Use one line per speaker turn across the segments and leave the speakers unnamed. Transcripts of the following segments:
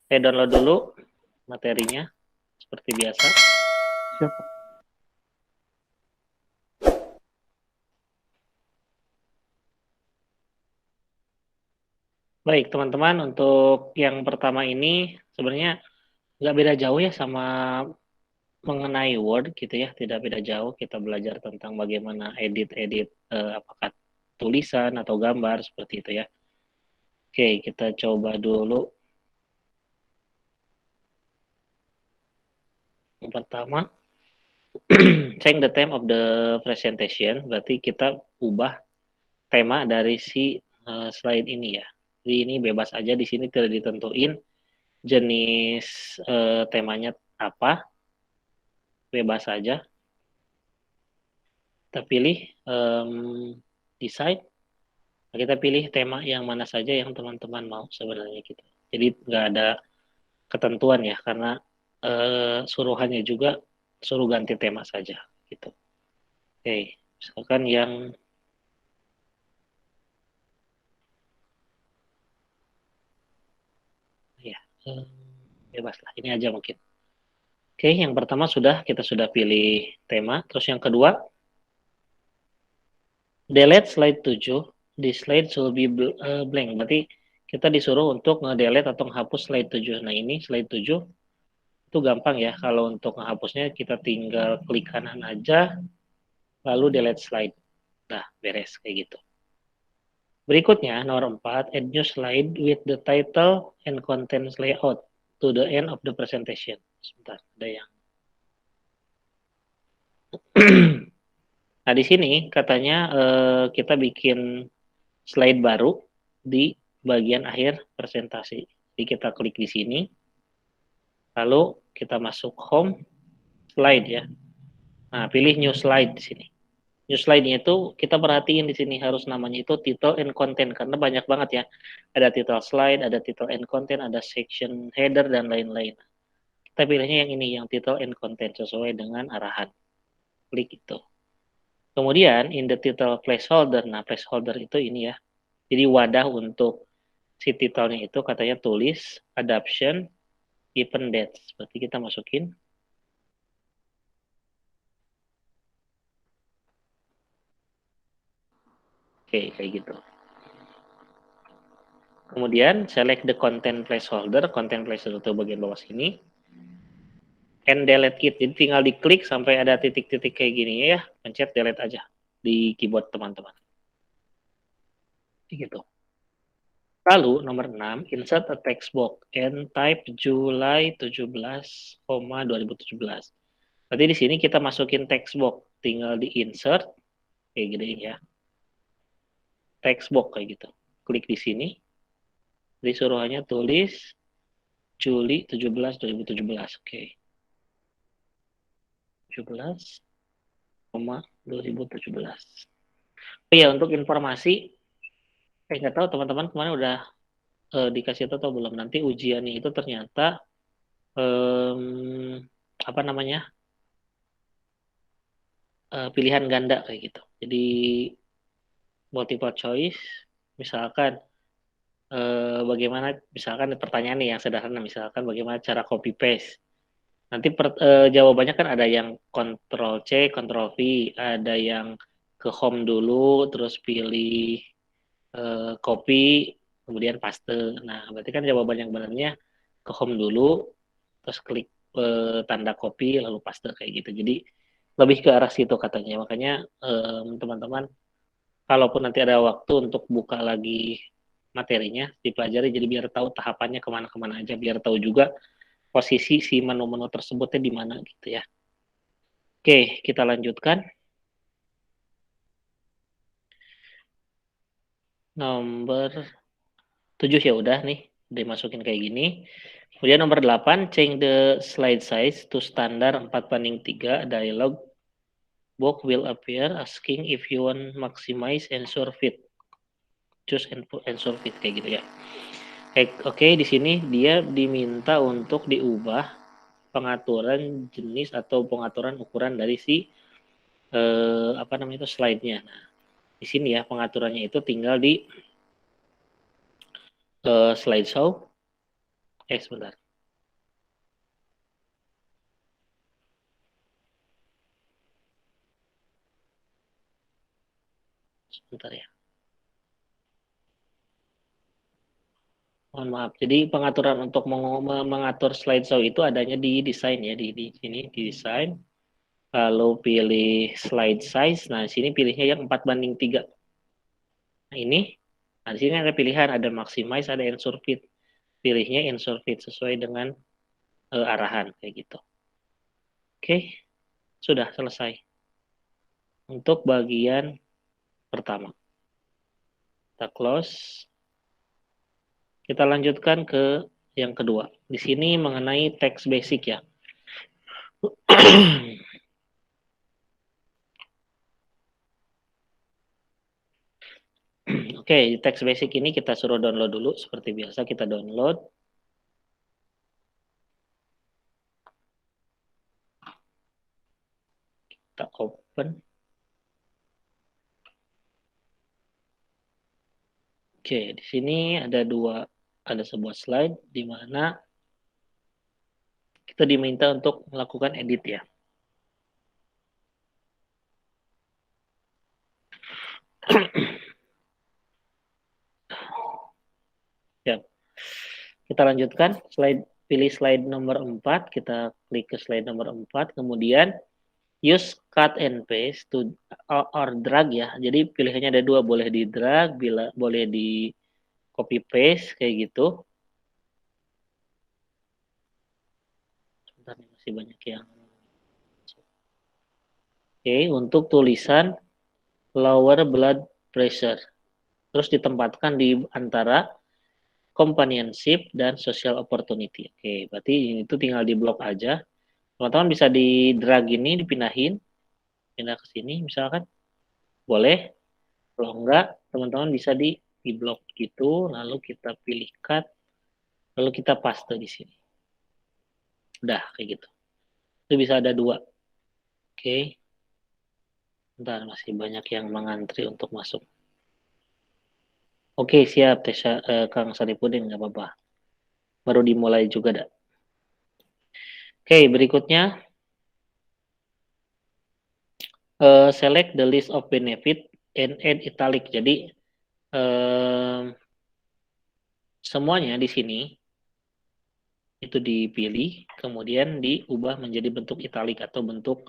Saya download dulu materinya seperti biasa.
Siap.
Baik, teman-teman, untuk yang pertama ini sebenarnya nggak beda jauh ya sama mengenai Word gitu ya, tidak beda jauh. Kita belajar tentang bagaimana edit-edit apakah tulisan atau gambar seperti itu ya. Oke, kita coba dulu. Yang pertama, change the theme of the presentation, berarti kita ubah tema dari si slide ini ya. Jadi ini bebas aja, di sini tidak ditentuin jenis temanya apa, bebas saja. Kita pilih design, kita pilih tema yang mana saja yang teman-teman mau sebenarnya gitu. Jadi nggak ada ketentuan ya, karena suruhannya juga suruh ganti tema saja gitu. Oke, misalkan yang ya bebas lah, ini aja mungkin. Oke, yang pertama kita sudah pilih tema, terus yang kedua delete slide 7. Di slide should be blank. Berarti kita disuruh untuk nge-delete atau menghapus slide 7. Nah, ini slide 7 itu gampang ya. Kalau untuk menghapusnya kita tinggal klik kanan aja lalu delete slide. Nah, beres kayak gitu. Berikutnya nomor 4, add new slide with the title and contents layout to the end of the presentation. Sebentar, ada yang Nah, di sini katanya kita bikin slide baru di bagian akhir presentasi. Jadi kita klik di sini, lalu kita masuk home slide ya. Nah, pilih new slide di sini. New slide-nya itu kita perhatiin di sini harus namanya itu title and content karena banyak banget ya. Ada title slide, ada title and content, ada section header dan lain-lain. Kita pilihnya yang ini, yang title and content sesuai dengan arahan. Klik itu. Kemudian in the title placeholder. Nah, placeholder itu ini ya. Jadi wadah untuk si titelnya itu katanya tulis adoption event dates. Berarti kita masukin. Oke, kayak gitu. Kemudian select the content placeholder. Content placeholder itu bagian bawah sini. And delete it. Jadi tinggal diklik sampai ada titik-titik kayak gini ya. Pencet delete aja di keyboard teman-teman. Gitu. Lalu nomor 6, insert a text box and type July 17, 2017. Berarti di sini kita masukin text box, tinggal di insert kayak gini ya. Text box kayak gitu. Klik di sini. Disuruhannya tulis Juli 17 2017. Oke. 17, 2017. Oh ya, untuk informasi, nggak tahu teman-teman kemarin udah dikasih tahu atau belum, nanti ujiannya itu ternyata apa namanya, pilihan ganda kayak gitu. Jadi multiple choice, misalkan bagaimana, misalkan pertanyaan nih yang sederhana, misalkan bagaimana cara copy paste. Nanti jawabannya kan ada yang Ctrl C, Ctrl V, ada yang ke home dulu, terus pilih copy, kemudian paste. Nah, berarti kan jawaban yang benarnya ke home dulu, terus klik tanda copy, lalu paste kayak gitu. Jadi lebih ke arah situ katanya. Makanya teman-teman, kalaupun nanti ada waktu untuk buka lagi materinya, dipelajari jadi biar tahu tahapannya kemana-kemana aja, biar tahu juga posisi si menu-menu tersebutnya di mana gitu ya. Oke, kita lanjutkan. Nomor 7 ya udah nih, dimasukin kayak gini. Kemudian nomor 8, change the slide size to standar 4:3. Dialog box will appear asking if you want maximize ensure fit. Choose ensure fit kayak gitu ya. Oke, di sini dia diminta untuk diubah pengaturan jenis atau pengaturan ukuran dari si apa namanya itu slide-nya. Nah, di sini ya pengaturannya itu tinggal di slideshow. Sebentar. Sebentar ya. Mohon maaf. Jadi pengaturan untuk mengatur slideshow itu adanya di desain ya, di sini di desain. Lalu pilih slide size. Nah, di sini pilihnya yang 4:3. Nah, nah, di sini ada pilihan, ada maximize, ada ensure fit. Pilihnya ensure fit sesuai dengan arahan kayak gitu. Oke, sudah selesai untuk bagian pertama. Kita close. Kita lanjutkan ke yang kedua. Di sini mengenai teks basic ya. Oke, teks basic ini kita suruh download dulu. Seperti biasa kita download. Kita open. Oke, di sini ada sebuah slide di mana kita diminta untuk melakukan edit ya. Ya. Kita lanjutkan, pilih slide nomor 4, kita klik ke slide nomor 4, kemudian use cut and paste to or drag ya. Jadi pilihannya ada dua, boleh di drag, boleh di copy paste kayak gitu. Sebentar, masih banyak yang. Oke, untuk tulisan lower blood pressure. Terus ditempatkan di antara companionship dan social opportunity. Oke, berarti itu tinggal di blok aja. Teman-teman bisa di drag ini, dipindahin, pindah ke sini misalkan. Boleh. Kalau enggak, teman-teman bisa di blok gitu, lalu kita pilih cut, lalu kita paste di sini. Udah, kayak gitu. Itu bisa ada dua. Oke. Bentar, masih banyak yang mengantri untuk masuk. Oke, siap, Kang Saripudin, nggak apa-apa. Baru dimulai juga, dah. Oke, berikutnya, select the list of benefit and add italic. Jadi, semuanya di sini itu dipilih, kemudian diubah menjadi bentuk italic atau bentuk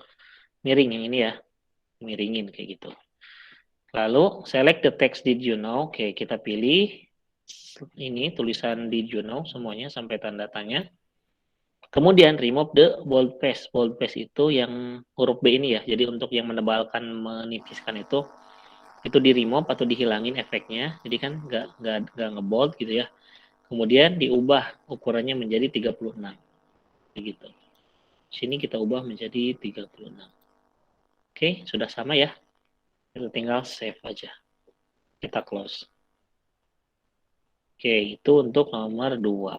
miring yang ini ya, miringin kayak gitu. Lalu select the text did you know. Oke, kita pilih ini tulisan did you know semuanya sampai tanda tanya. Kemudian remove the bold paste. Bold paste itu yang huruf B ini ya. Jadi untuk yang menebalkan, menipiskan itu di remove atau dihilangin efeknya. Jadi kan nggak ngebold gitu ya. Kemudian diubah ukurannya menjadi 36. Begitu. Sini kita ubah menjadi 36. Oke, sudah sama ya. Kita tinggal save aja. Kita close. Oke, itu untuk nomor 2.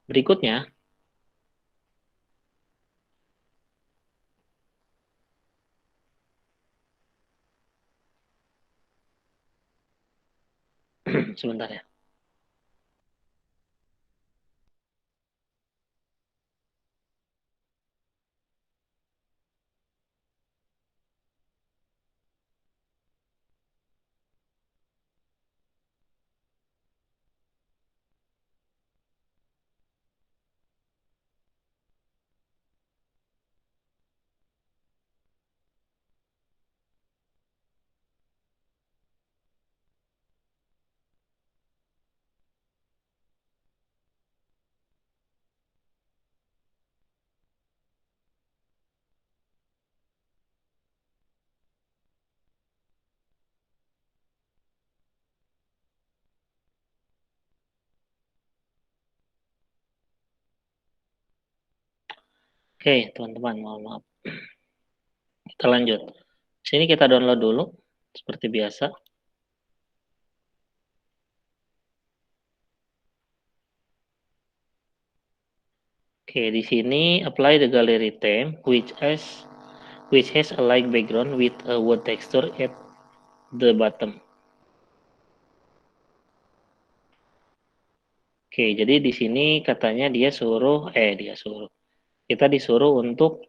Berikutnya, sebentar ya. Oke, teman-teman, mohon maaf. Kita lanjut. Sini kita download dulu, seperti biasa. Oke, di sini apply the gallery theme, which has a light background with a wood texture at the bottom. Oke, jadi di sini katanya kita disuruh untuk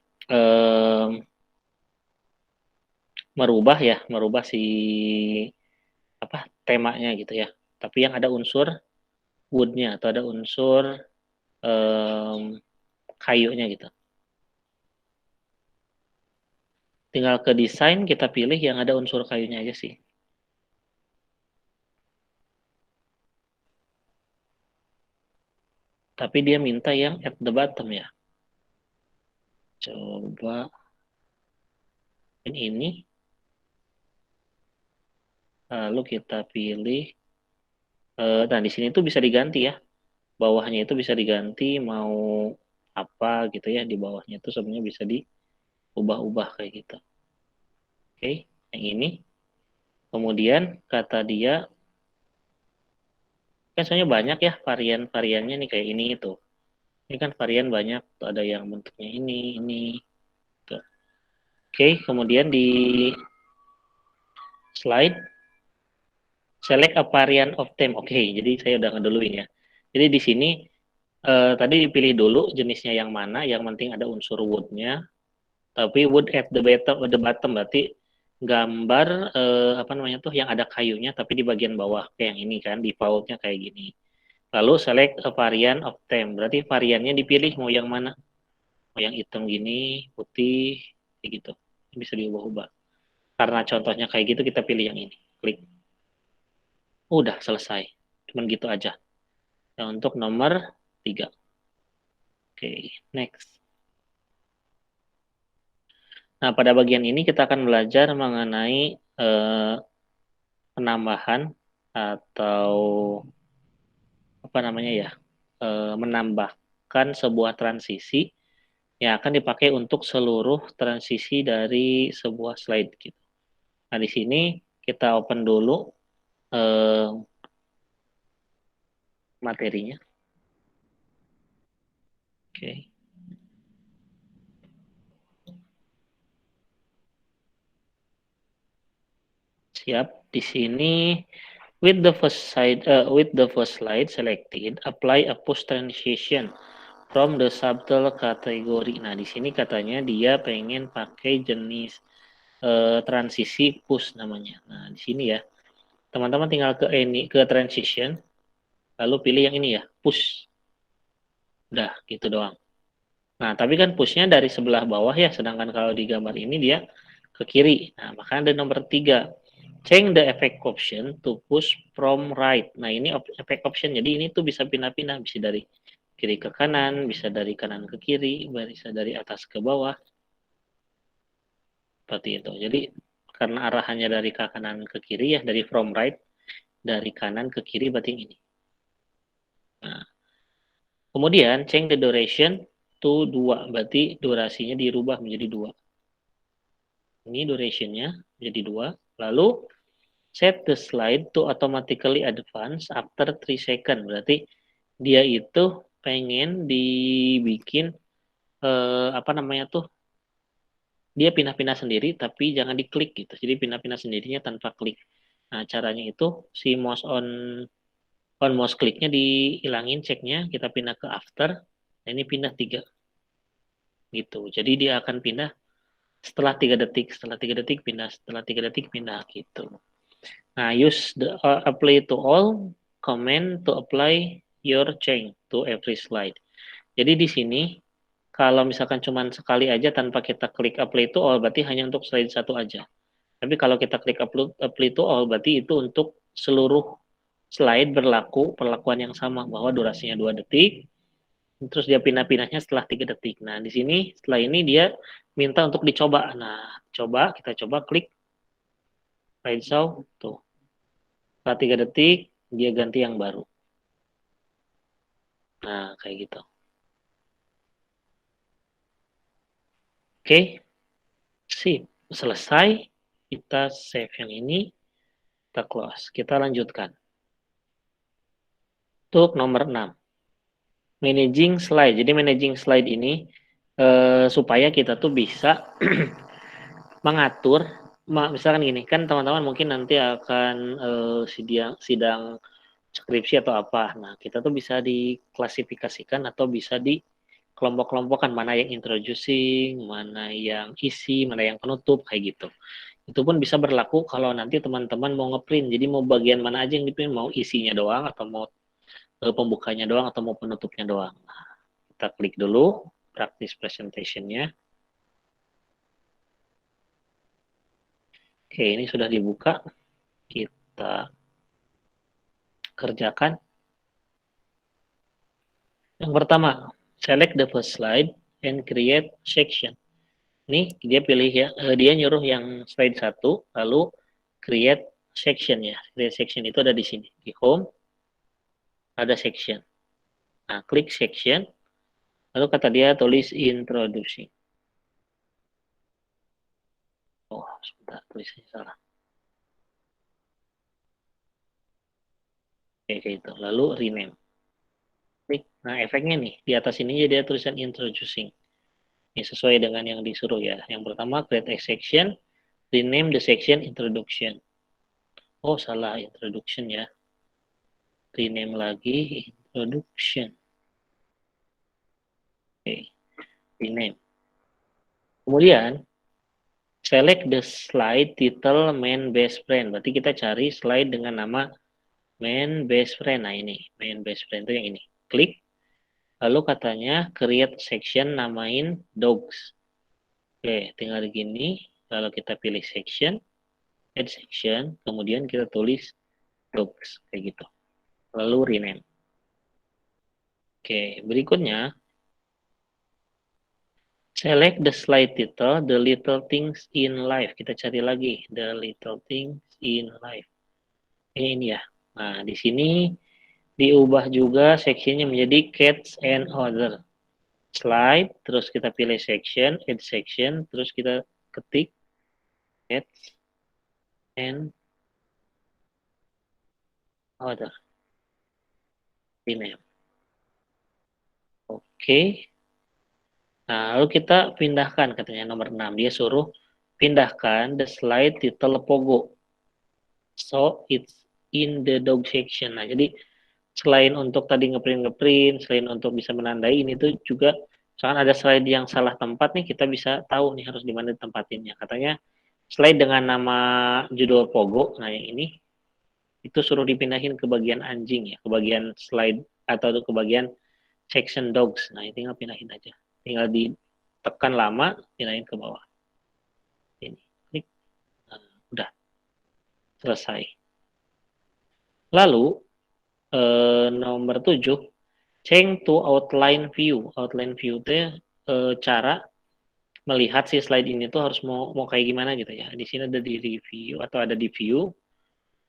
merubah si apa temanya gitu ya. Tapi yang ada unsur woodnya atau ada unsur em, kayunya gitu. Tinggal ke desain kita pilih yang ada unsur kayunya aja sih. Tapi dia minta yang at the bottom ya. Coba ini, lalu kita pilih. Nah, di sini tuh bisa diganti ya. Bawahnya itu bisa diganti mau apa gitu ya. Di bawahnya itu sebenarnya bisa diubah-ubah kayak gitu. Oke, yang ini. Kemudian kata dia, kan soalnya banyak ya varian-variannya nih kayak ini itu. Ini kan varian banyak, tuh ada yang bentuknya ini. Tuh. Oke, kemudian di slide select a variant of theme. Oke, jadi saya udah ngeduluin ya. Jadi di sini tadi dipilih dulu jenisnya yang mana, yang penting ada unsur wood-nya. Tapi wood at the bottom berarti gambar apa namanya tuh yang ada kayunya tapi di bagian bawah kayak yang ini kan defaultnya kayak gini. Lalu select a variant of theme. Berarti variannya dipilih mau yang mana? Mau yang hitam gini, putih, kayak gitu. Bisa diubah-ubah. Karena contohnya kayak gitu kita pilih yang ini. Klik. Udah selesai. Cuman gitu aja. Nah, untuk nomor 3. Oke, next. Nah, pada bagian ini kita akan belajar mengenai penambahan atau apa namanya ya, menambahkan sebuah transisi yang akan dipakai untuk seluruh transisi dari sebuah slide gitu. Nah, di sini kita open dulu eh, materinya. Oke, siap. Di sini with the first slide selected, apply a push transition from the subtle category. Nah, di sini katanya dia pengen pakai jenis transisi push namanya. Nah, di sini ya, teman-teman tinggal ke transition, lalu pilih yang ini ya, push. Udah, gitu doang. Nah, tapi kan pushnya dari sebelah bawah ya, sedangkan kalau di gambar ini dia ke kiri. Nah, maka ada nomor 3. Change the effect option to push from right. Nah, ini effect option. Jadi ini tuh bisa pindah-pindah, bisa dari kiri ke kanan, bisa dari kanan ke kiri, bisa dari atas ke bawah. Seperti itu. Jadi karena arahannya dari ke kanan ke kiri ya, dari from right, dari kanan ke kiri berarti ini. Nah, kemudian change the duration to 2. Berarti durasinya dirubah menjadi 2. Ini durationnya menjadi 2. Lalu set the slide to automatically advance after 3 second. Berarti dia itu pengen dibikin apa namanya tuh, dia pindah-pindah sendiri tapi jangan diklik gitu. Jadi pindah-pindah sendirinya tanpa klik. Nah, caranya itu si mouse kliknya dihilangin ceknya, kita pindah ke after. Nah, ini pindah 3 gitu. Jadi dia akan pindah setelah 3 detik, setelah 3 detik pindah, setelah 3 detik pindah gitu. Nah, use the apply to all command to apply your change to every slide. Jadi di sini kalau misalkan cuma sekali aja tanpa kita klik apply to all berarti hanya untuk slide satu aja. Tapi kalau kita klik apply to all berarti itu untuk seluruh slide berlaku perlakuan yang sama bahwa durasinya 2 detik, terus dia pindah-pindahnya setelah 3 detik. Nah, di sini setelah ini dia minta untuk dicoba. Nah, kita coba klik slide show tuh. Setelah 3 detik dia ganti yang baru. Nah, kayak gitu. Oke, sip. Selesai. Kita save yang ini, kita close. Kita lanjutkan. Untuk nomor 6. Managing slide. Jadi managing slide ini supaya kita tuh bisa mengatur, misalkan gini, kan teman-teman mungkin nanti akan sidang skripsi atau apa. Nah, kita tuh bisa diklasifikasikan atau bisa di kelompok-kelompokkan mana yang introducing, mana yang isi, mana yang penutup, kayak gitu. Itu pun bisa berlaku kalau nanti teman-teman mau ngeprint. Jadi mau bagian mana aja yang diprint, mau isinya doang, atau mau pembukanya doang, atau mau penutupnya doang. Nah, kita klik dulu, practice presentation-nya. Oke, ini sudah dibuka. Kita kerjakan. Yang pertama, select the first slide and create section. Ini dia pilih ya, dia nyuruh yang slide 1, lalu create section ya. Create section itu ada di sini. Di home, ada section. Nah, klik section, lalu kata dia tulis introducing. Oh, sebentar, tulisnya salah. Oke, kayak itu. Lalu rename. Klik. Nah, efeknya nih, di atas ini dia tulisan introducing. Ini sesuai dengan yang disuruh ya. Yang pertama, create a section, rename the section introduction. Oh, salah, introduction ya. Rename lagi, introduction. Oke, rename. Kemudian, select the slide title main best friend. Berarti kita cari slide dengan nama main best friend. Nah, ini. Main best friend itu yang ini. Klik. Lalu katanya create section namain dogs. Oke, tinggal gini. Lalu kita pilih section. Add section. Kemudian kita tulis dogs. Kayak gitu. Lalu rename. Oke, berikutnya. Select the slide title, the little things in life. Kita cari lagi, the little things in life. Ini ya. Nah, di sini diubah juga seksinya menjadi cats and other. Slide, terus kita pilih section, add section, terus kita ketik cats and other. Rename. Oke. Nah, lalu kita pindahkan, katanya nomor 6. Dia suruh pindahkan the slide title Pogo. So, it's in the dog section. Nah, jadi selain untuk tadi ngeprint, selain untuk bisa menandai, ini tuh juga misalkan ada slide yang salah tempat nih, kita bisa tahu nih harus di mana ditempatinnya. Katanya slide dengan nama judul Pogo, nah yang ini, itu suruh dipindahin ke bagian anjing ya, ke bagian slide atau ke bagian section dogs. Nah, ini tinggal pindahin aja. Tinggal ditekan lama, pindahin ke bawah. Ini, klik. Nah, udah, selesai. Lalu, nomor 7, change to outline view. Outline view itu cara melihat si slide ini tuh harus mau kayak gimana gitu ya. Di sini ada di review atau ada di view,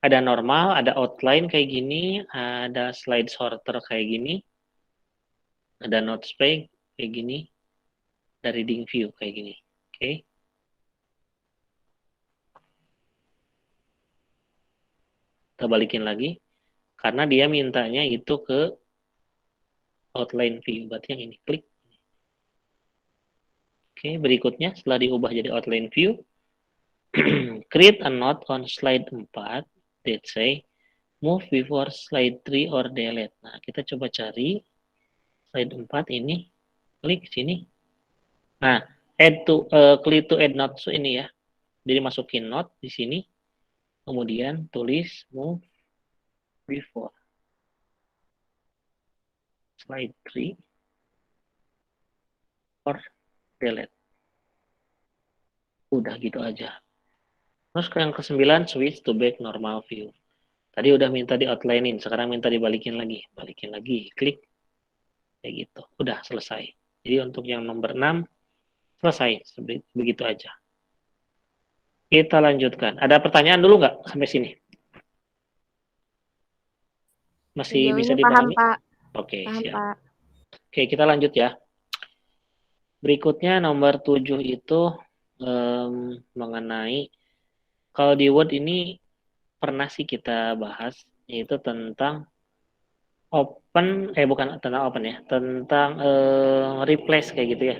ada normal, ada outline kayak gini, ada slide sorter kayak gini, ada notes page kayak gini, ada reading view kayak gini. Oke. Okay. Kita balikin lagi karena dia mintanya itu ke outline view. Berarti yang ini klik. Oke, okay, berikutnya setelah diubah jadi outline view, create a note on slide 4 that say move before slide 3 or delete. Nah, kita coba cari slide 4 ini, klik sini. Nah, add to klik to add notes ini ya. Jadi masukin note di sini. Kemudian tulis move before slide 3 or delete. Udah gitu aja. Terus yang ke-9 switch to back normal view. Tadi udah minta di outlinein, sekarang minta dibalikin lagi. Balikin lagi, klik. Kayak gitu. Udah selesai. Jadi untuk yang nomor 6 selesai. Begitu aja. Kita lanjutkan. Ada pertanyaan dulu nggak sampai sini? Masih
Sejauh
bisa
ini paham,
dipahami?
Pak.
Oke,
Paham,
siap.
Pak.
Oke, kita lanjut ya. Berikutnya nomor 7 itu mengenai, kalau di Word ini pernah sih kita bahas, yaitu tentang bukan tentang open ya, tentang replace kayak gitu ya.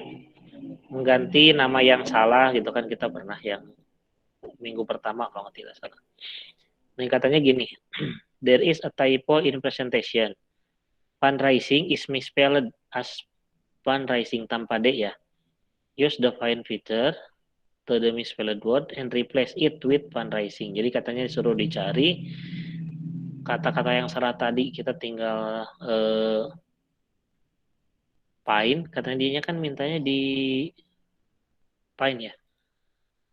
Mengganti nama yang salah gitu kan, kita pernah yang minggu pertama kalau tidak salah. Ini katanya gini, there is a typo in presentation. Fundraising is misspelled as fundraising tanpa D ya. Use the find feature to the misspelled word and replace it with fundraising. Jadi katanya disuruh dicari kata-kata yang salah tadi, kita tinggal find. Katanya dia kan mintanya di find ya.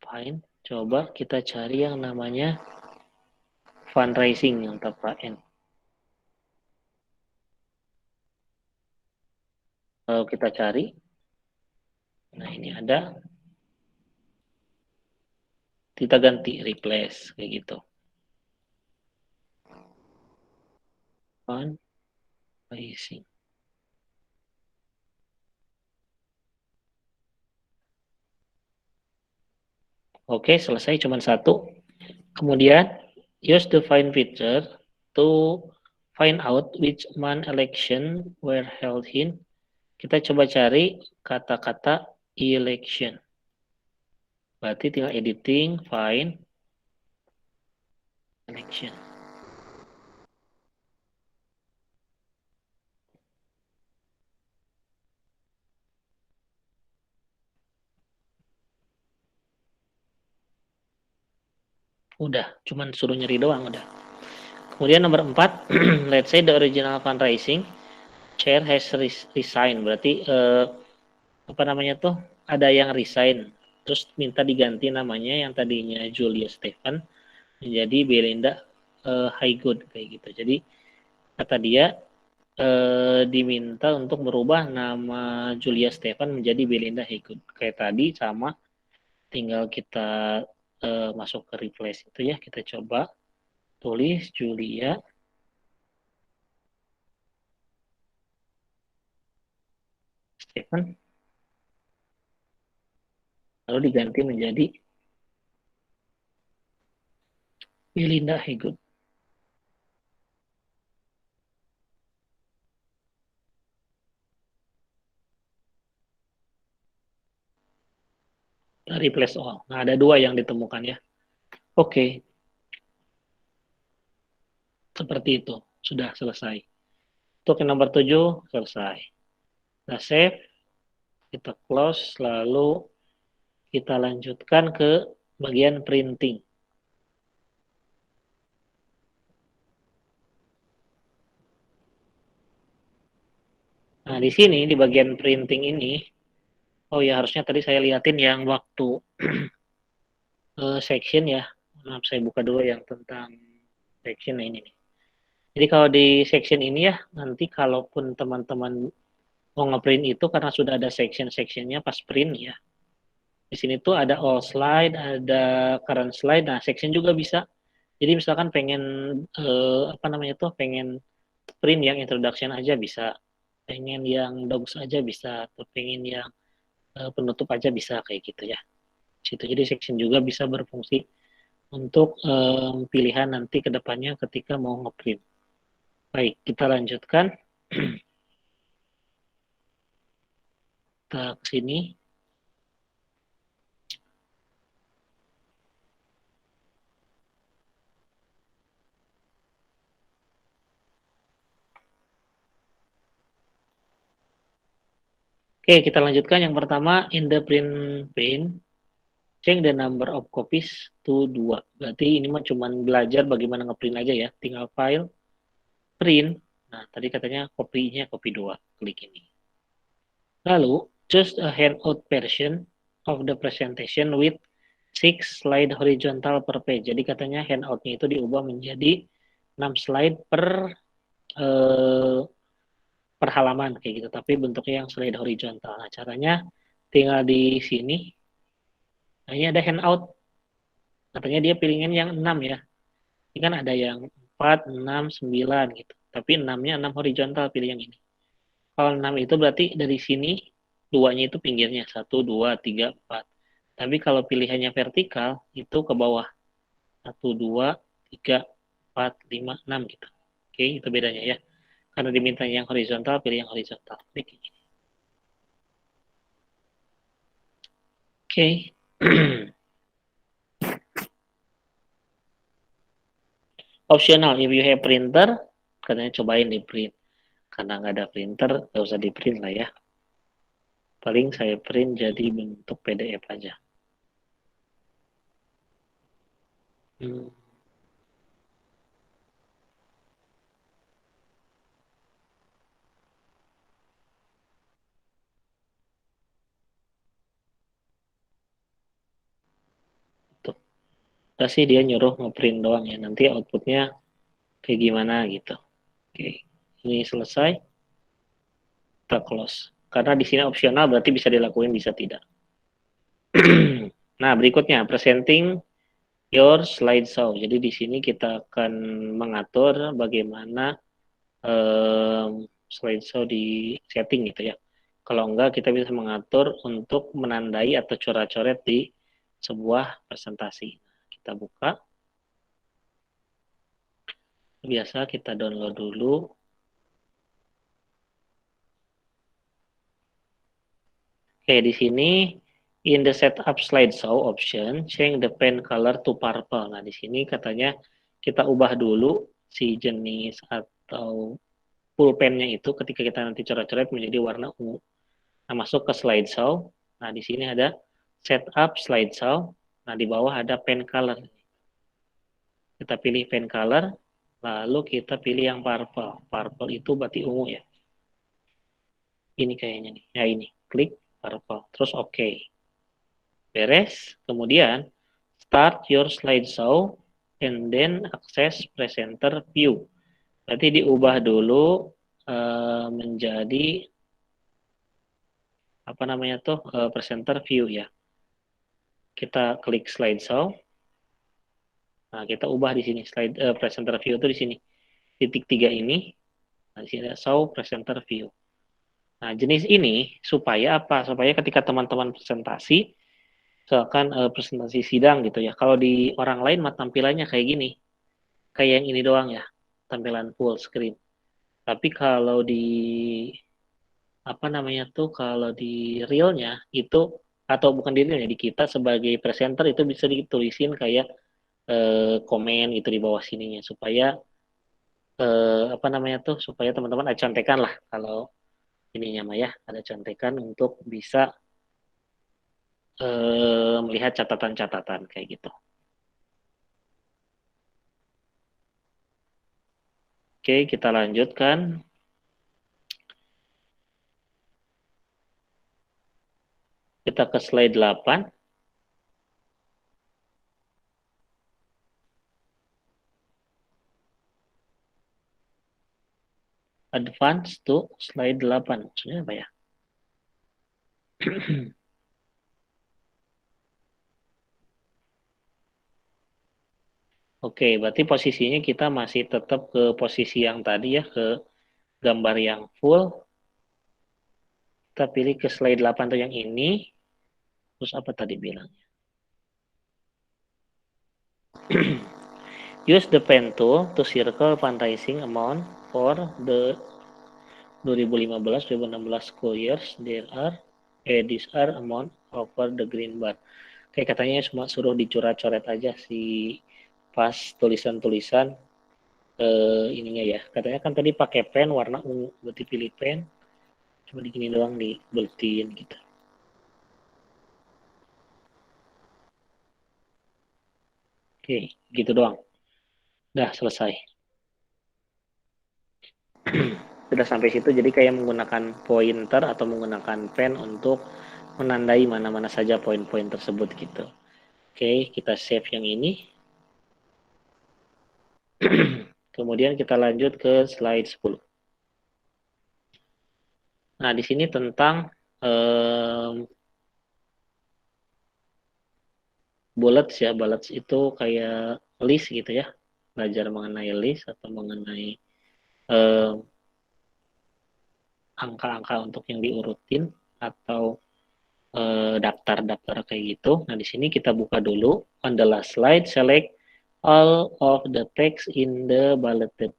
Find. Coba kita cari yang namanya fundraising yang tanpa N. Kalau kita cari, nah ini ada, kita ganti replace kayak gitu. Fundraising. Oke, selesai cuma satu. Kemudian use the find feature to find out which month election were held in. Kita coba cari kata-kata election. Berarti tinggal editing, find, election. Udah, cuman suruh nyari doang udah. Kemudian nomor 4, let's say the original fundraising chair has resigned. Berarti apa namanya tuh? Ada yang resign. Terus minta diganti namanya yang tadinya Julia Stephen menjadi Belinda Highgood kayak gitu. Jadi kata dia diminta untuk merubah nama Julia Stephen menjadi Belinda Highgood. Kayak tadi sama, tinggal kita masuk ke replace itu ya. Kita coba tulis Julia Stephen, lalu diganti menjadi Belinda Highgood. Replace all. Nah, ada dua yang ditemukan ya. Oke, seperti itu. Sudah selesai. Untuk yang nomor 7, selesai. Kita save, kita close, lalu kita lanjutkan ke bagian printing. Nah, di sini, di bagian printing ini, oh ya harusnya tadi saya liatin yang waktu section ya. Maaf, saya buka dulu yang tentang section ini nih. Jadi kalau di section ini ya, nanti kalaupun teman-teman mau ngeprint itu karena sudah ada section-sectionnya pas print ya. Di sini tuh ada all slide, ada current slide. Nah, section juga bisa. Jadi misalkan pengen apa namanya tuh, pengen print yang introduction aja bisa, pengen yang docs aja bisa, atau pengen yang penutup aja bisa kayak gitu ya. Situ jadi section juga bisa berfungsi untuk pilihan nanti ke depannya ketika mau ngeprint. Baik, kita lanjutkan. Kita ke sini. Oke, kita lanjutkan. Yang pertama, in the print pane, change the number of copies to 2. Berarti ini mah cuma belajar bagaimana ngeprint aja ya. Tinggal file, print. Nah, tadi katanya kopinya kopi 2. Klik ini. Lalu, choose a handout version of the presentation with 6 slide horizontal per page. Jadi katanya handoutnya itu diubah menjadi 6 slide eh, per halaman kayak gitu. Tapi bentuknya yang slide horizontal. Nah, caranya tinggal di sini. Nah, ini ada handout. Katanya dia pilihnya yang 6 ya. Ini kan ada yang 4, 6, 9 gitu. Tapi 6-nya 6 horizontal, pilih yang ini. Kalau 6 itu berarti dari sini, 2-nya itu pinggirnya. 1, 2, 3, 4. Tapi kalau pilihannya vertikal, itu ke bawah. 1, 2, 3, 4, 5, 6 gitu. Oke, itu bedanya ya. Karena diminta yang horizontal, pilih yang horizontal. Oke. Optional, if you have printer, katanya cobain di print. Karena nggak ada printer, nggak usah di print lah ya. Paling saya print jadi bentuk PDF aja. Hmm. Tuh. Udah sih dia nyuruh ngeprint doang ya. Nanti outputnya kayak gimana gitu. Oke, ini selesai. Kita close. Karena di sini opsional berarti bisa dilakuin, bisa tidak. Nah, berikutnya presenting your slideshow. Jadi di sini kita akan mengatur bagaimana slideshow di setting gitu ya. Kalau enggak, kita bisa mengatur untuk menandai atau coret-coret di sebuah presentasi. Kita buka. Biasa kita download dulu. Oke, di sini in the setup slideshow option, change the pen color to purple. Nah, di sini katanya kita ubah dulu si jenis atau pulpennya itu ketika kita nanti coret-coret menjadi warna ungu. Nah, masuk ke slideshow. Nah, di sini ada setup slideshow. Nah, di bawah ada pen color. Kita pilih pen color, lalu kita pilih yang purple. Purple itu berarti ungu ya. Ini kayaknya nih. Ya ini, klik purple. Terus oke. Okay. Beres. Kemudian start your slideshow and then access presenter view. Berarti diubah dulu menjadi apa namanya tuh presenter view ya. Kita klik slideshow. Nah, kita ubah di sini slide presenter view itu di sini. Titik 3 ini. Nah, di sini ada show presenter view. Nah, jenis ini supaya apa? Supaya ketika teman-teman presentasi, misalkan presentasi sidang gitu ya. Kalau di orang lain mah tampilannya kayak gini. Kayak yang ini doang ya, tampilan full screen. Tapi kalau di apa namanya tuh, kalau di realnya itu atau bukan di realnya di kita sebagai presenter itu bisa ditulisin kayak komen gitu di bawah sininya supaya apa namanya tuh supaya teman-teman ada contekan lah kalau ininya mah ya ada contekan untuk bisa melihat catatan-catatan kayak gitu. Oke, kita lanjutkan. Kita ke slide 8. Advance to slide 8. Maksudnya apa ya? Oke, berarti posisinya kita masih tetap ke posisi yang tadi ya, ke gambar yang full. Kita pilih ke slide 8 tuh yang ini. Terus apa tadi bilang? Use the pen tool to circle fundraising amount for the 2015-2016 school years. These are amount over the green bar. Kayak katanya cuma suruh dicoret-coret aja si pas tulisan-tulisan ininya ya. Katanya kan tadi pakai pen warna ungu, berarti pilih pen. Cuma di gini doang di bulletin gitu. Oke, gitu doang. Udah selesai. Sudah sampai situ jadi kayak menggunakan pointer atau menggunakan pen untuk menandai mana-mana saja poin-poin tersebut gitu. Oke, kita save yang ini. Kemudian kita lanjut ke slide 10. Nah, di sini tentang bullets ya. Bullets itu kayak list gitu ya. Belajar mengenai list atau mengenai um, angka-angka untuk yang diurutin atau daftar-daftar kayak gitu. Nah, di sini kita buka dulu. On the last slide, select all of the text in the bulletin.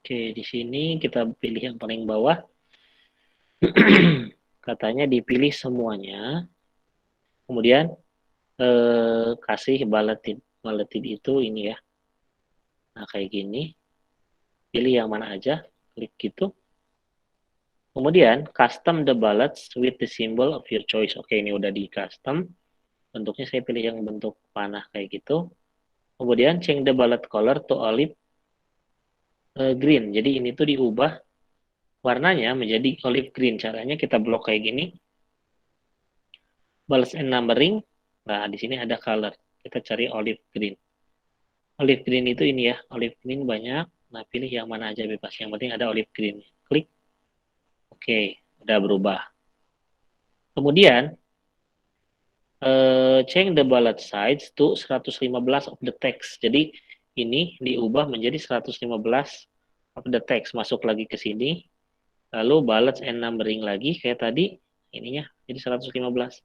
Oke, di sini kita pilih yang paling bawah. Katanya dipilih semuanya. Kemudian kasih bulletin itu ini ya. Nah, kayak gini. Pilih yang mana aja, klik gitu. Kemudian custom the bullets with the symbol of your choice. Oke, ini udah di custom. Bentuknya saya pilih yang bentuk panah kayak gitu. Kemudian change the bullet color to olive green. Jadi ini tuh diubah warnanya menjadi olive green. Caranya kita blok kayak gini. Bullets and numbering. Nah, di sini ada color. Kita cari olive green. Olive green itu ini ya. Olive green banyak. Nah, pilih yang mana aja bebas. Yang penting ada olive green. Klik. Oke, udah berubah. Kemudian change the bullet size to 115 of the text. Jadi ini diubah menjadi 115 of the text. Masuk lagi ke sini. Lalu bullets and numbering lagi kayak tadi. Ininya jadi 115.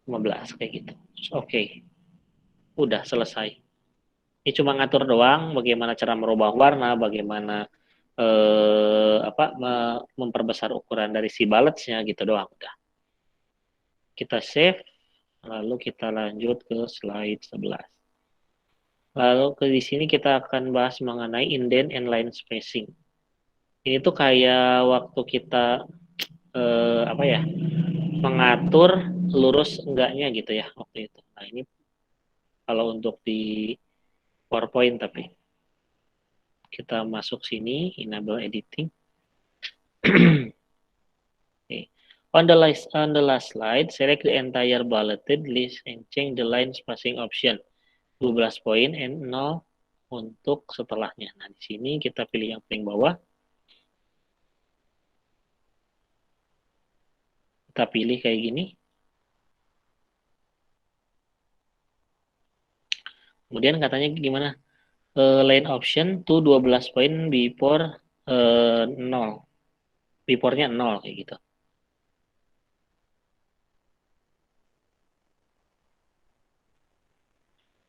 15 kayak gitu. Oke. Udah selesai. Ini cuma ngatur doang bagaimana cara merubah warna, bagaimana memperbesar ukuran dari si bulletsnya gitu doang udah. Kita save. Lalu kita lanjut ke slide 11. Lalu di sini kita akan bahas mengenai indent and line spacing. Ini tuh kayak waktu kita mengatur lurus enggaknya gitu ya waktu itu. Nah, ini kalau untuk di PowerPoint tapi kita masuk sini enable editing. Okay. On the last slide, select the entire bulleted list and change the line spacing option. 12 poin and 0 untuk setelahnya. Nah, di sini kita pilih yang paling bawah. Kita pilih kayak gini. Kemudian katanya gimana? Line option to 12 poin before 0. Before-nya 0 kayak gitu.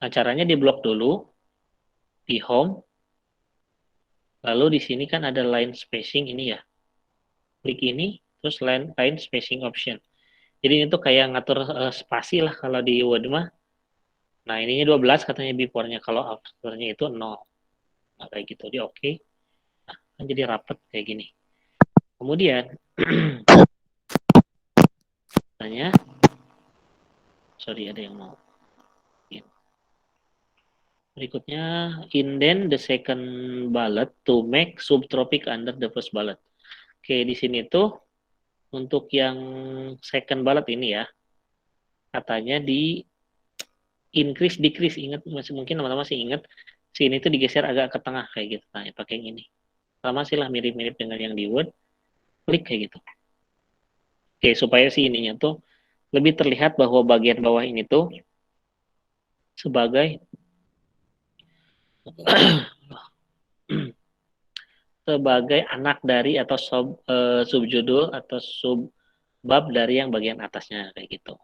Nah, caranya di blok dulu di home. Lalu di sini kan ada line spacing ini ya. Klik ini terus line spacing option. Jadi ini tuh kayak ngatur spasi lah kalau di Word mah. Nah, ininya 12 katanya before-nya, kalau after-nya itu 0. Nah, kayak gitu di oke. Nah, kan jadi rapet kayak gini. Kemudian katanya sorry ada yang mau. Berikutnya indent the second bullet to make subtopic under the first bullet. Oke, di sini tuh untuk yang second bullet ini ya, katanya di increase decrease, ingat masih mungkin teman-teman masih ingat sini tuh digeser agak ke tengah kayak gitu. Nah, pakai yang ini. Sama sih lah mirip-mirip dengan yang di Word. Klik kayak gitu. Oke, supaya si ininya tuh lebih terlihat bahwa bagian bawah ini tuh sebagai sebagai anak dari atau subjudul atau subbab dari yang bagian atasnya kayak gitu.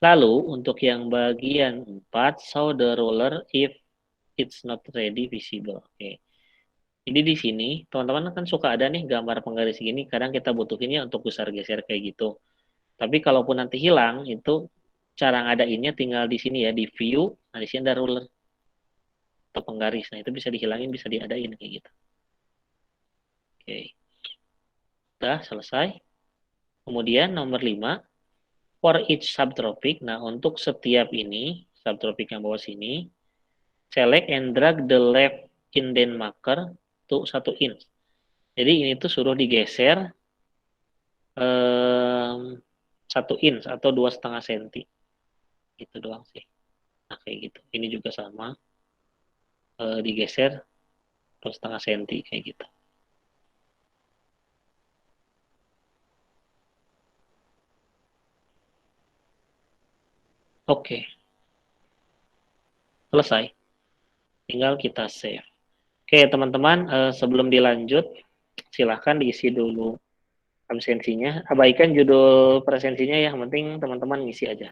Lalu untuk yang bagian 4, show the ruler if it's not ready visible. Oke. Jadi di sini teman-teman kan suka ada nih gambar penggaris gini, kadang kita butuhinnya untuk besar geser kayak gitu. Tapi kalaupun nanti hilang itu cara ngadainnya tinggal di sini ya di view, nah di sini ada ruler atau penggaris. Nah, itu bisa dihilangin, bisa diadain kayak gitu. Oke. Udah selesai. Kemudian nomor 5, for each subtopic. Nah, untuk setiap ini, subtopic yang bawah sini, select and drag the left indent marker to 1 inch. Jadi ini tuh suruh digeser 1 inch atau 2,5 cm. Gitu doang sih. Nah, kayak gitu. Ini juga sama. Digeser 2,5 cm kayak gitu. Oke. Selesai. Tinggal kita save. Oke, teman-teman, sebelum dilanjut, silahkan diisi dulu absensinya. Abaikan judul presensinya ya, yang penting teman-teman ngisi aja.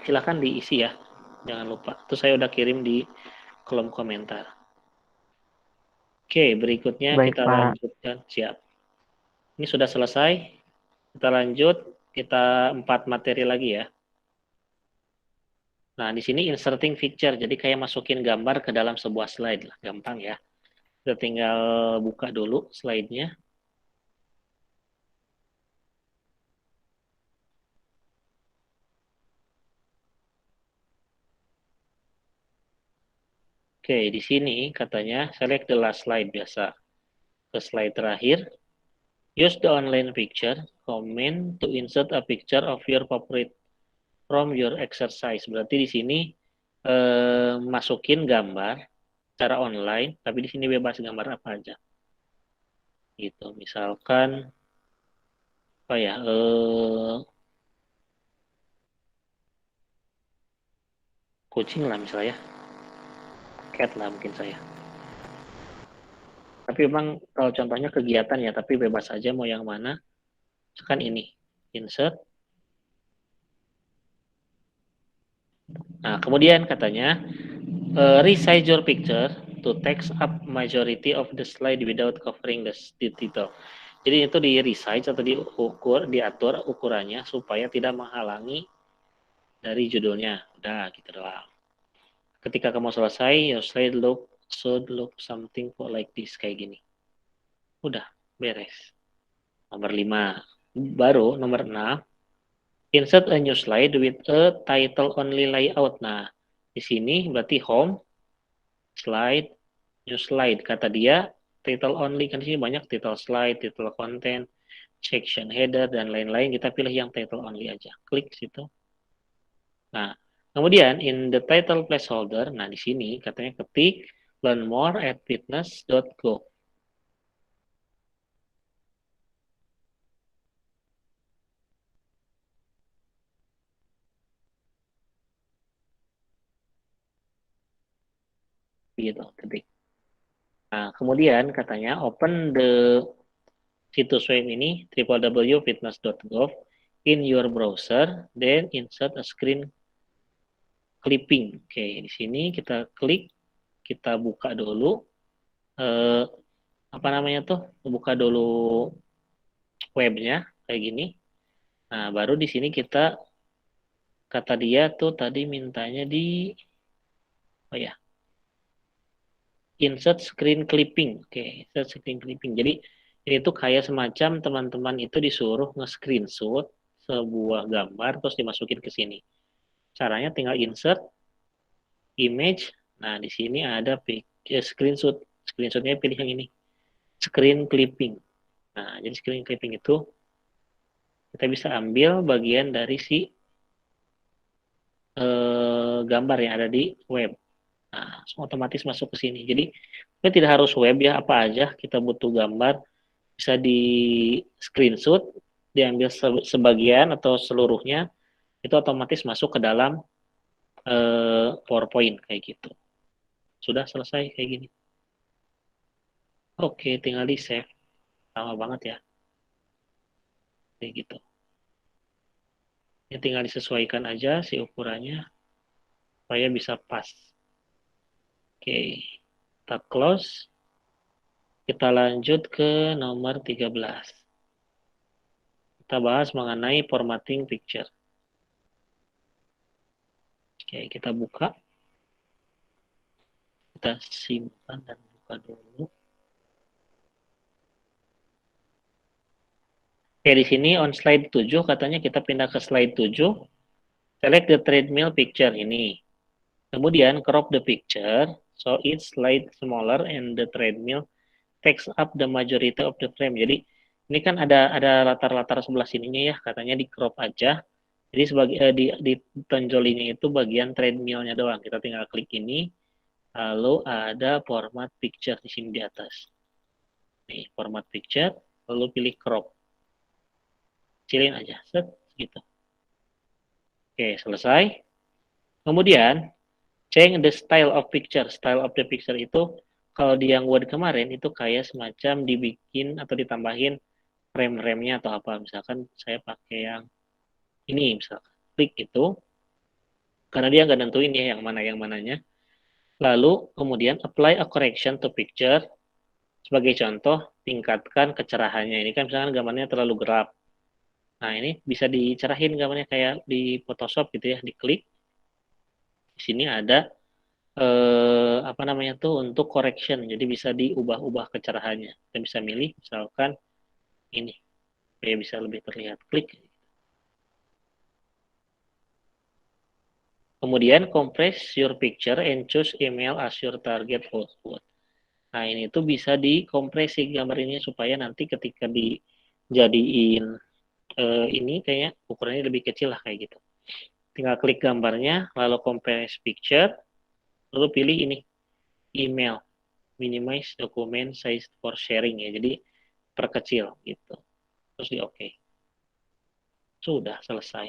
Silahkan diisi ya, jangan lupa. Itu saya udah kirim di kolom komentar. Oke, berikutnya
Baik,
kita
Pak.
lanjutkan. Siap. Ini sudah selesai. Kita lanjut. Kita 4 materi lagi ya. Nah, di sini inserting picture. Jadi kayak masukin gambar ke dalam sebuah slide lah. Gampang ya. Kita tinggal buka dulu slide-nya. Oke, di sini katanya select the last slide biasa. Ke slide terakhir. Use the online picture comment to insert a picture of your favorite from your exercise. Berarti di sini masukin gambar secara online, tapi di sini bebas gambar apa aja. Gitu. Misalkan apa ya? Kucing lah misalnya, cat lah mungkin saya. Tapi memang kalau contohnya kegiatan ya, tapi bebas aja mau yang mana. Misalkan ini, insert. Nah, kemudian katanya, resize your picture to text up majority of the slide without covering the title. Jadi itu di resize atau diatur ukurannya supaya tidak menghalangi dari judulnya. Udah gitu doang. Ketika kamu selesai, your slide should look something like this kayak gini. Udah beres. Nomor 5. Baru nomor 6, insert a new slide with a title only layout. Nah, di sini berarti home, slide, new slide. Kata dia title only, kan di sini banyak title slide, title content, section header dan lain-lain. Kita pilih yang title only aja. Klik situ. Nah, kemudian in the title placeholder, nah di sini katanya ketik learn more at fitness.go. Gitu, ketik. Nah, kemudian katanya open the situs web ini www.fitness.gov in your browser, then insert a screen clipping. Oke, di sini kita klik, kita buka dulu eh, apa namanya tuh, buka dulu webnya kayak gini. Nah, baru di sini kita kata dia tuh tadi mintanya di oh ya, insert screen clipping. Oke, insert screen clipping. Jadi ini tuh kayak semacam teman-teman itu disuruh nge-screenshot sebuah gambar terus dimasukin ke sini. Caranya tinggal insert image. Nah, di sini ada screenshot. Screenshotnya pilih yang ini. Screen clipping. Nah, jadi screen clipping itu kita bisa ambil bagian dari si gambar yang ada di web. Nah, otomatis masuk ke sini. Jadi, kita tidak harus web ya, apa aja kita butuh gambar, bisa di screenshot, diambil sebagian atau seluruhnya, itu otomatis masuk ke dalam PowerPoint kayak gitu. Sudah selesai kayak gini. Oke, tinggal di save. Lama banget ya, kayak gitu. Ya, tinggal disesuaikan aja si ukurannya supaya bisa pas. Oke, kita close. Kita lanjut ke nomor 13. Kita bahas mengenai formatting picture. Oke, kita buka. Kita simpan dan buka dulu. Oke, di sini on slide 7 katanya kita pindah ke slide 7. Select the treadmill picture ini. Kemudian crop the picture so it's slide smaller and the treadmill takes up the majority of the frame. Jadi ini kan ada latar-latar sebelah sininya ya, katanya di crop aja. Jadi sebagai di tonjolinya itu bagian treadmillnya doang. Kita tinggal klik ini, lalu ada format picture di sini di atas. Nih, format picture, lalu pilih crop. Kecilin aja, set, gitu. Oke, selesai. Kemudian, change the style of picture. Style of the picture itu, kalau di yang Word kemarin, itu kayak semacam dibikin atau ditambahin rem-remnya atau apa. Misalkan saya pakai yang ini, misalkan. Klik itu, karena dia nggak nentuin ya yang mana yang mananya. Lalu, kemudian apply a correction to picture. Sebagai contoh, tingkatkan kecerahannya. Ini kan misalkan gambarnya terlalu gelap. Nah, ini bisa dicerahin gambarnya kayak di Photoshop gitu ya, diklik. Di sini ada apa namanya tuh untuk correction. Jadi bisa diubah-ubah kecerahannya. Kita bisa milih misalkan ini, supaya bisa lebih terlihat. Klik. Kemudian compress your picture and choose email as your target output. Nah, ini tuh bisa dikompresi gambar ini supaya nanti ketika dijadiin ini kayaknya ukurannya lebih kecil lah kayak gitu. Tinggal klik gambarnya, lalu compress picture, lalu pilih ini email, minimize document size for sharing ya. Jadi perkecil gitu. Terus di oke. Sudah selesai.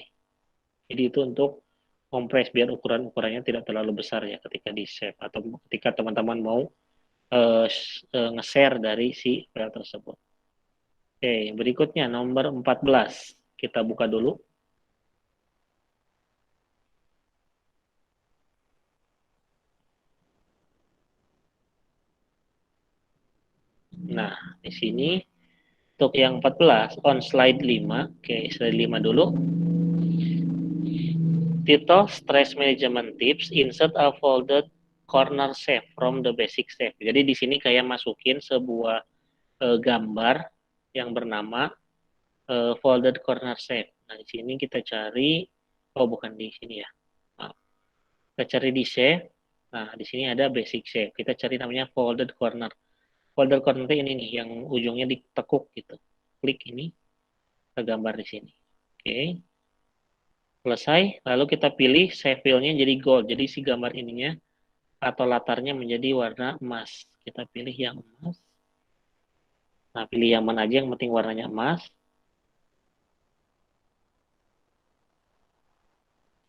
Jadi itu untuk kompres biar ukuran-ukurannya tidak terlalu besar ya ketika di save atau ketika teman-teman mau nge-share dari si file tersebut. Oke, berikutnya nomor 14. Kita buka dulu. Nah, di sini untuk yang 14 on slide 5. Oke, slide 5 dulu. Title Stress Management Tips, insert a folded corner shape from the basic shape. Jadi di sini kayak masukin sebuah gambar yang bernama folded corner shape. Nah, di sini kita cari, oh bukan di sini ya. Nah, kita cari di shape. Nah, di sini ada basic shape. Kita cari namanya folded corner. Folded corner itu ini nih, yang ujungnya ditekuk gitu. Klik ini, kita gambar di sini. Oke, selesai. Lalu kita pilih save fill-nya jadi gold. Jadi si gambar ininya atau latarnya menjadi warna emas. Kita pilih yang emas. Nah, pilih yang mana aja yang penting warnanya emas.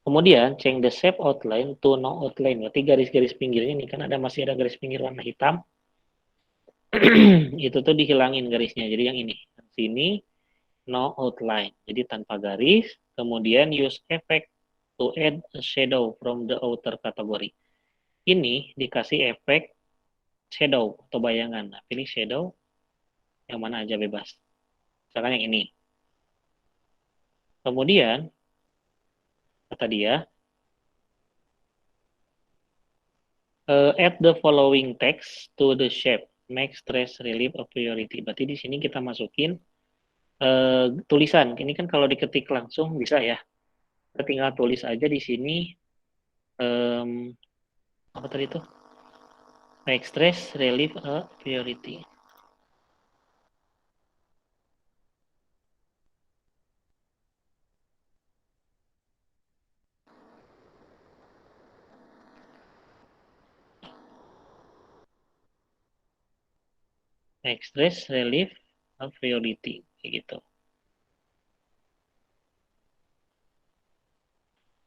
Kemudian change the shape outline to no outline. Berarti garis-garis pinggirnya ini kan masih ada garis pinggir warna hitam. Itu tuh dihilangin garisnya. Jadi yang ini. Sini no outline. Jadi tanpa garis. Kemudian use effect to add a shadow from the outer category. Ini dikasih efek shadow atau bayangan. Nah, pilih shadow yang mana aja bebas. Misalkan yang ini. Kemudian kata dia, add the following text to the shape. Make stress relief a priority. Berarti di sini kita masukin tulisan. Ini kan kalau diketik langsung bisa ya. Kita tinggal tulis aja di sini. Um, apa tadi itu? Make stress relief a priority. Make stress relief a priority. Kayak gitu.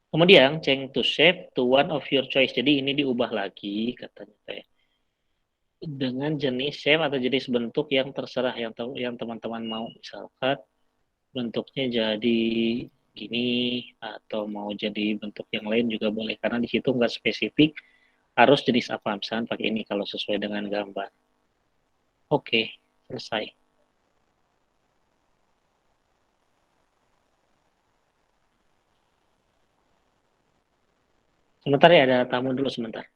Kemudian change to shape to one of your choice. Jadi ini diubah lagi katanya saya. Dengan jenis shape atau jenis bentuk yang terserah yang teman-teman mau. Misalkan bentuknya jadi gini atau mau jadi bentuk yang lain juga boleh karena di situ nggak spesifik harus jenis apa misalkan pakai ini kalau sesuai dengan gambar. Oke, selesai. Sebentar ya, ada tamu dulu sebentar.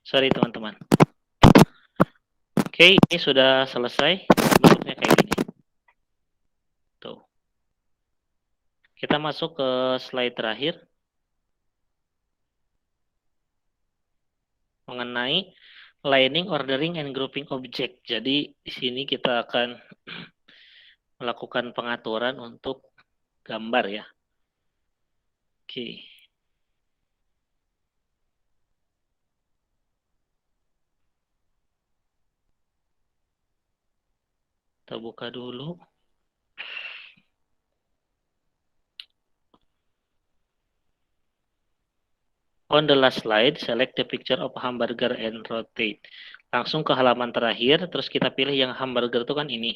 Sorry teman-teman. Oke, ini sudah selesai. Bentuknya kayak gini. Tuh. Kita masuk ke slide terakhir. Mengenai lining, ordering, and grouping object. Jadi di sini kita akan melakukan pengaturan untuk gambar ya. Oke. Kita buka dulu. On the last slide, select the picture of hamburger and rotate. Langsung ke halaman terakhir, terus kita pilih yang hamburger itu kan ini.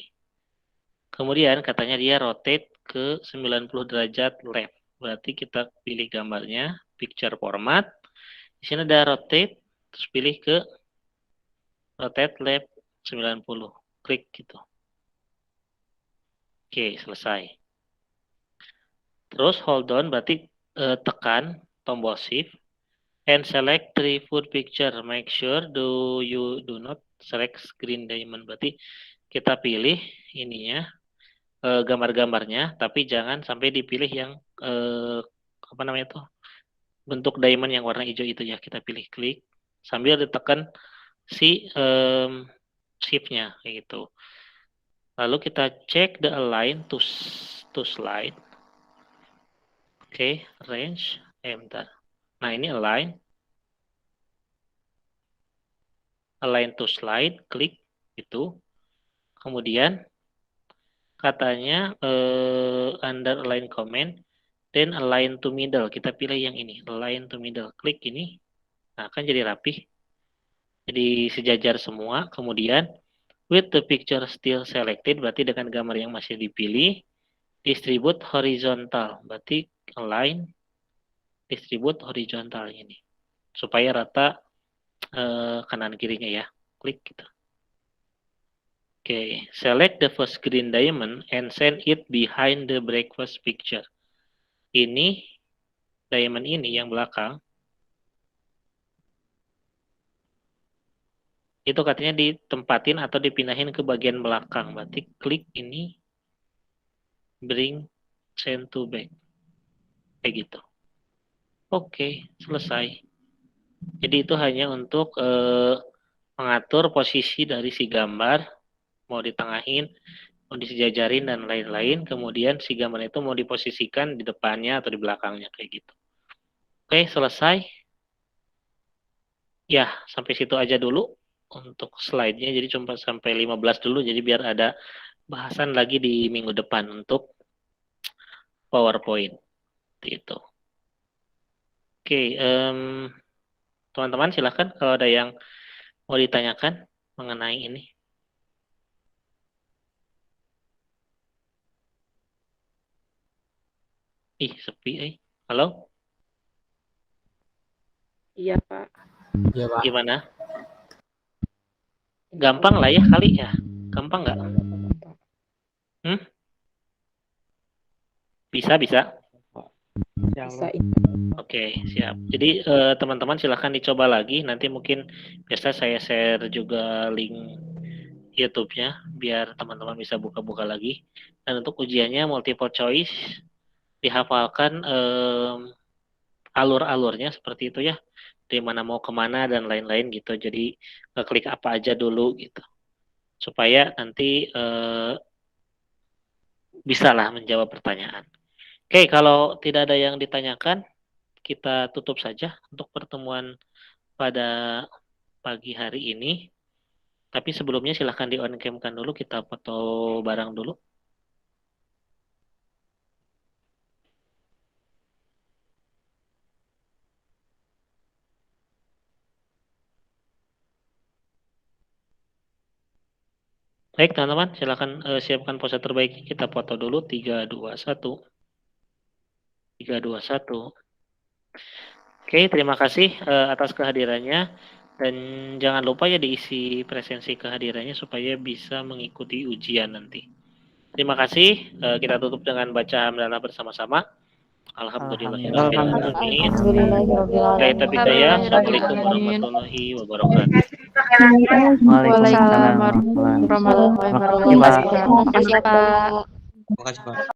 Kemudian katanya dia rotate ke 90 derajat left. Berarti kita pilih gambarnya, picture format. Di sini ada rotate, terus pilih ke rotate left 90. Klik gitu. Oke, selesai. Terus hold on, berarti tekan tombol shift and select three food picture. Make sure you do not select screen diamond. Berarti kita pilih ininya gambar-gambarnya, tapi jangan sampai dipilih yang apa namanya itu bentuk diamond yang warna hijau itu ya. Kita pilih klik sambil ditekan si shift-nya kayak gitu. Lalu kita cek the align to slide. Oke, range, bentar. Nah, ini align to slide, klik itu. Kemudian katanya under align comment, then align to middle. Kita pilih yang ini, align to middle. Klik ini. Nah, kan jadi rapih. Jadi sejajar semua. Kemudian with the picture still selected, berarti dengan gambar yang masih dipilih, distribute horizontal. Berarti align, distribute horizontal ini. Supaya rata kanan kirinya ya. Klik gitu. Oke, select the first green diamond and send it behind the breakfast picture. Ini diamond ini yang belakang itu katanya ditempatin atau dipindahin ke bagian belakang. Berarti klik ini, bring send to back. Kayak gitu. Oke, selesai. Jadi itu hanya untuk mengatur posisi dari si gambar, mau ditengahin, mau disejajarin dan lain-lain. Kemudian si gambar itu mau diposisikan di depannya atau di belakangnya kayak gitu. Oke, selesai. Ya, sampai situ aja dulu untuk slide-nya. Jadi cuma sampai 15 dulu. Jadi biar ada bahasan lagi di minggu depan untuk PowerPoint. Gitu. Oke, teman-teman silahkan kalau ada yang mau ditanyakan mengenai ini. Ih, sepi, Halo?
Iya, Pak.
Iya, Pak.
Gimana? Gampang lah ya kali ya. Gampang nggak? Bisa.
Bisa.
Oke, siap. Jadi teman-teman silahkan dicoba lagi. Nanti mungkin biasa saya share juga link YouTube-nya biar teman-teman bisa buka-buka lagi. Dan untuk ujiannya multiple choice dihafalkan alur-alurnya seperti itu ya. Dari mana mau kemana dan lain-lain gitu. Jadi klik apa aja dulu gitu. Supaya nanti bisalah menjawab pertanyaan. Oke, kalau tidak ada yang ditanyakan, kita tutup saja untuk pertemuan pada pagi hari ini. Tapi sebelumnya silahkan di on cam-kan dulu, kita foto bareng dulu. Baik teman-teman, silahkan siapkan pose terbaik. Kita foto dulu, 3, 2, 1. 3, 2, 1. Oke, terima kasih atas kehadirannya. Dan jangan lupa ya diisi presensi kehadirannya supaya bisa mengikuti ujian nanti. Terima kasih, kita tutup dengan baca hamdalah bersama-sama. Alhamdulillahirabbil alamin.
Alhamdulillahirobbilalamin.
Baik, hidayah. Assalamualaikum warahmatullahi wabarakatuh.
Waalaikumsalam
Waalaikumsalam
warahmatullahi wabarakatuh.
warahmatullahi
Makasih, Pak.
wabarakatuh. Makasih, Pak.
Makasih, Pak.